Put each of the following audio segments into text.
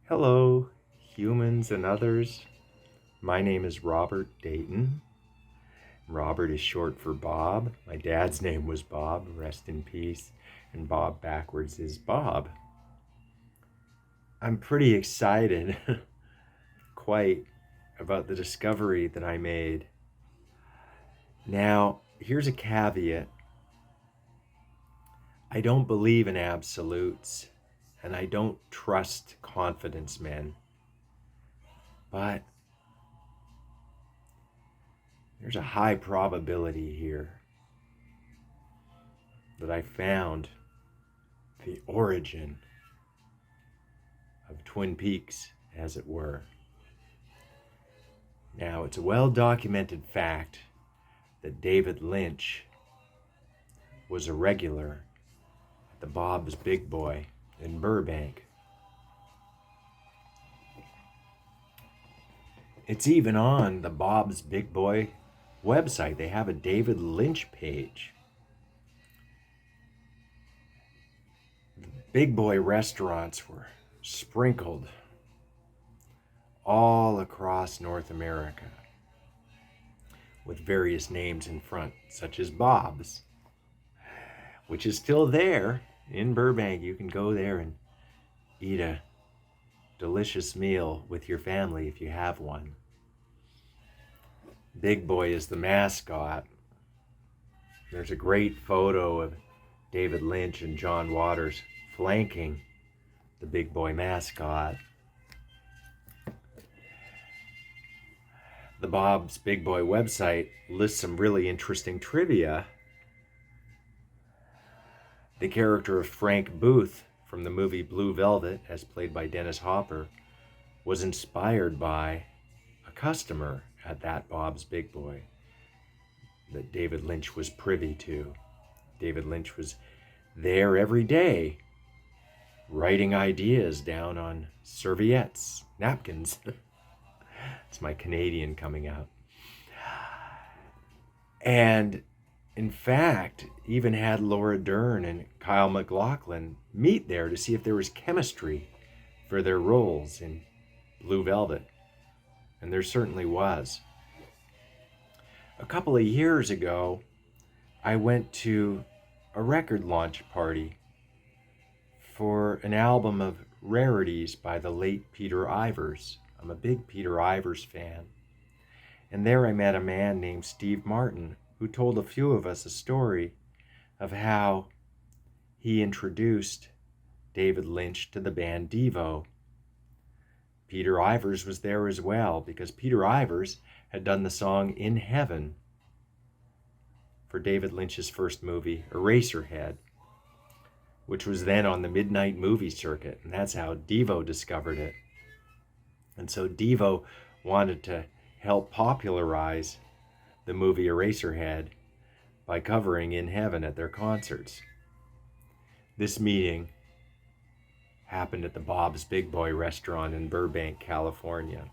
Hello, humans and others. My name is Robert Dayton. Robert is short for Bob. My dad's name was Bob, rest in peace, and Bob backwards is Bob. I'm pretty excited, quite, about the discovery that I made. Now, here's a caveat. I don't believe in absolutes, and I don't trust confidence men. But there's a high probability here that I found the origin of Twin Peaks, as it were. Now, it's a well documented fact that David Lynch was a regular at the Bob's Big Boy in Burbank. It's even on the Bob's Big Boy website. They have a David Lynch page. Big Boy restaurants were sprinkled all across North America with various names in front, such as Bob's, which is still there in Burbank. You can go there and eat a delicious meal with your family if you have one. Big Boy is the mascot. There's a great photo of David Lynch and John Waters flanking the Big Boy mascot. The Bob's Big Boy website lists some really interesting trivia. The character of Frank Booth from the movie Blue Velvet, as played by Dennis Hopper, was inspired by a customer at that Bob's Big Boy that David Lynch was privy to. David Lynch was there every day writing ideas down on serviettes, napkins. It's my Canadian coming out. And in fact, even had Laura Dern and Kyle MacLachlan meet there to see if there was chemistry for their roles in Blue Velvet. And there certainly was. A couple of years ago, I went to a record launch party for an album of rarities by the late Peter Ivers. I'm a big Peter Ivers fan. And there I met a man named Steve Martin, who told a few of us a story of how he introduced David Lynch to the band Devo. Peter Ivers was there as well, because Peter Ivers had done the song In Heaven for David Lynch's first movie, Eraserhead, which was then on the midnight movie circuit, and that's how Devo discovered it. And so Devo wanted to help popularize the movie Eraserhead by covering In Heaven at their concerts. This meeting happened at the Bob's Big Boy restaurant in Burbank, California.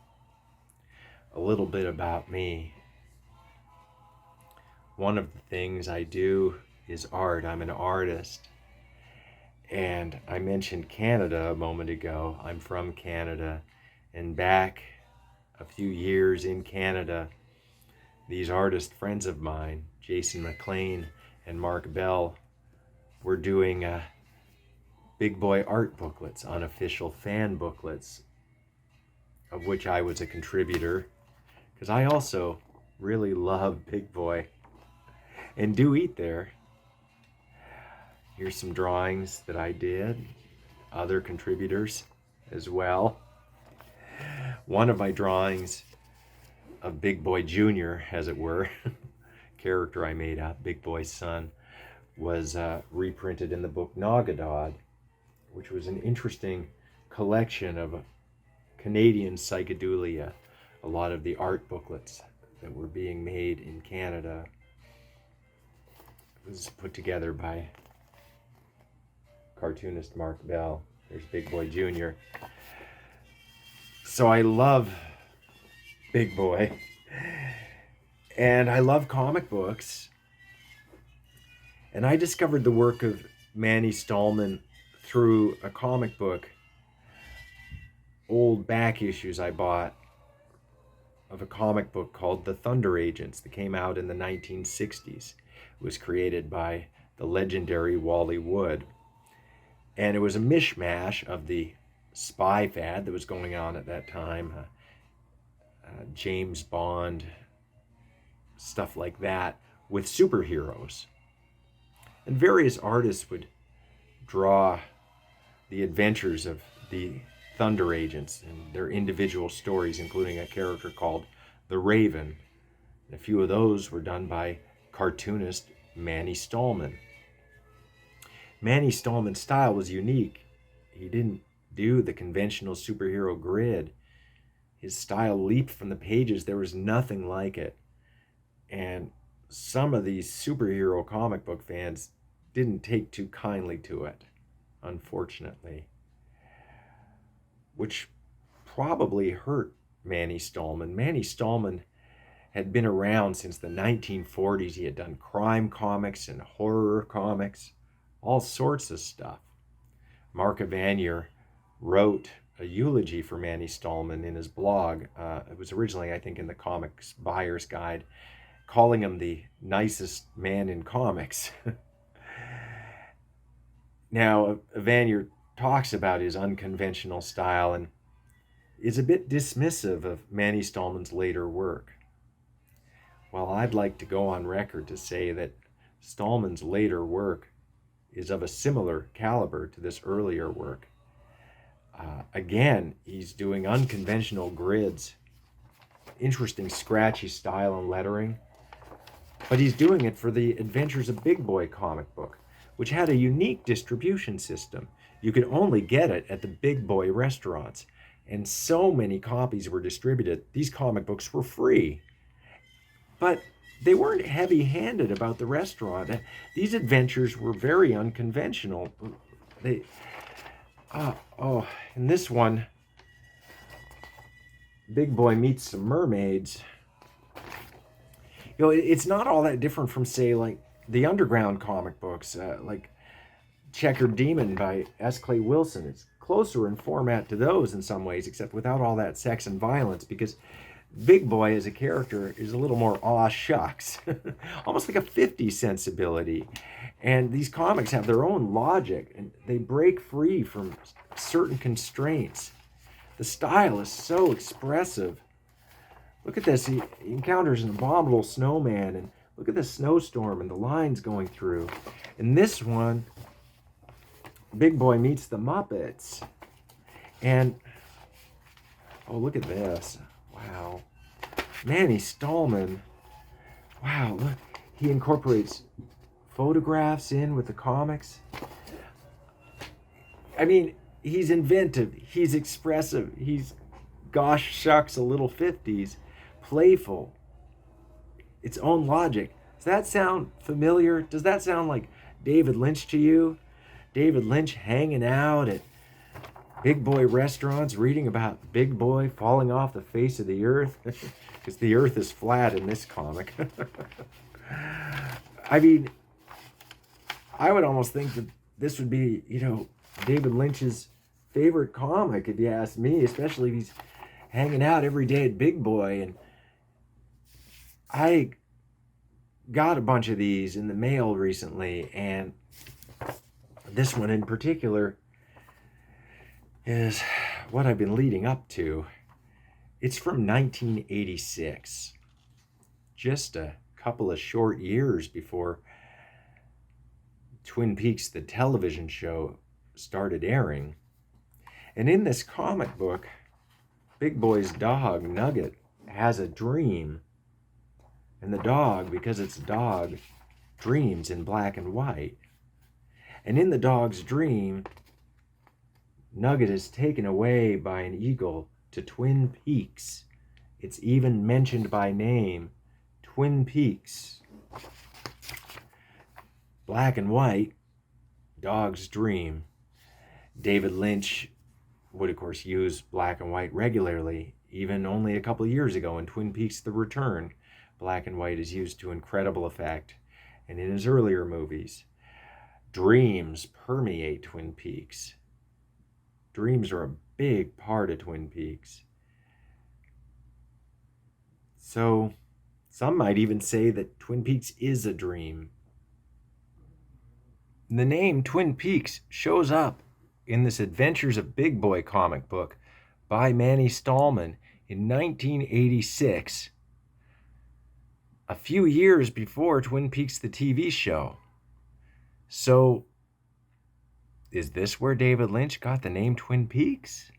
A little bit about me. One of the things I do is art. I'm an artist. And I mentioned Canada a moment ago. I'm from Canada. And back a few years in Canada, these artist friends of mine, Jason McLean and Mark Bell, were doing Big Boy art booklets, unofficial fan booklets, of which I was a contributor, because I also really love Big Boy and do eat there. Here's some drawings that I did, other contributors as well. One of my drawings of Big Boy Jr., as it were, character I made up, Big Boy's son, was reprinted in the book Nagadod, which was an interesting collection of Canadian psychedelia, a lot of the art booklets that were being made in Canada. It was put together by cartoonist Mark Bell. There's Big Boy Jr. So I love Big Boy, and I love comic books. And I discovered the work of Manny Stallman through a comic book old back issues I bought of a comic book called The Thunder Agents that came out in the 1960s. It was created by the legendary Wally Wood. And it was a mishmash of the spy fad that was going on at that time, James Bond, stuff like that, with superheroes. And various artists would draw the adventures of the Thunder Agents and their individual stories, including a character called the Raven. And a few of those were done by cartoonist Manny Stallman. Manny Stallman's style was unique. He didn't do the conventional superhero grid. His style leaped from the pages. There was nothing like it. And some of these superhero comic book fans didn't take too kindly to it, unfortunately, which probably hurt Manny Stallman. Manny Stallman had been around since the 1940s. He had done crime comics and horror comics, all sorts of stuff. Mark Evanier wrote a eulogy for Manny Stallman in his blog. It was originally, I think, in the Comics Buyer's Guide, calling him the nicest man in comics. Now, Evanier talks about his unconventional style and is a bit dismissive of Manny Stallman's later work. Well, I'd like to go on record to say that Stallman's later work is of a similar caliber to this earlier work. Again, he's doing unconventional grids, interesting scratchy style and lettering, but he's doing it for the Adventures of Big Boy comic book, which had a unique distribution system. You could only get it at the Big Boy restaurants, and so many copies were distributed. These comic books were free, but they weren't heavy-handed about the restaurant. These adventures were very unconventional. In this one, Big Boy meets some mermaids. It's not all that different from, say, like the underground comic books, like Checkered Demon by S. Clay Wilson. It's closer in format to those in some ways, except without all that sex and violence, because Big Boy as a character is a little more aw shucks, almost like a 50s sensibility. And these comics have their own logic, and they break free from certain constraints. The style is so expressive. Look at this. He encounters an abominable snowman, and look at the snowstorm and the lines going through. In this one, Big Boy meets the Muppets. And, oh, look at this. Wow. Manny Stallman. Wow, look. He incorporates photographs in with the comics. I mean, he's inventive. He's expressive. He's, gosh shucks, a little 50s. Playful. Its own logic. Does that sound familiar? Does that sound like David Lynch to you? David Lynch hanging out at Big Boy restaurants, reading about Big Boy falling off the face of the earth, because the earth is flat in this comic. I mean, I would almost think that this would be, David Lynch's favorite comic, if you ask me, especially if he's hanging out every day at Big Boy. And I got a bunch of these in the mail recently, and this one in particular is what I've been leading up to. It's from 1986, just a couple of short years before Twin Peaks, the television show, started airing. And in this comic book, Big Boy's dog, Nugget, has a dream. And the dog, because it's a dog, dreams in black and white. And in the dog's dream, Nugget is taken away by an eagle to Twin Peaks. It's even mentioned by name, Twin Peaks. Black and white, dog's dream. David Lynch would, of course, use black and white regularly, even only a couple of years ago in Twin Peaks: The Return. Black and white is used to incredible effect. And in his earlier movies, dreams permeate Twin Peaks. Dreams are a big part of Twin Peaks. So, some might even say that Twin Peaks is a dream. The name Twin Peaks shows up in this Adventures of Big Boy comic book by Manny Stallman in 1986, a few years before Twin Peaks the TV show. So, is this where David Lynch got the name Twin Peaks?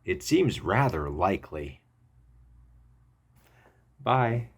It seems rather likely. Bye.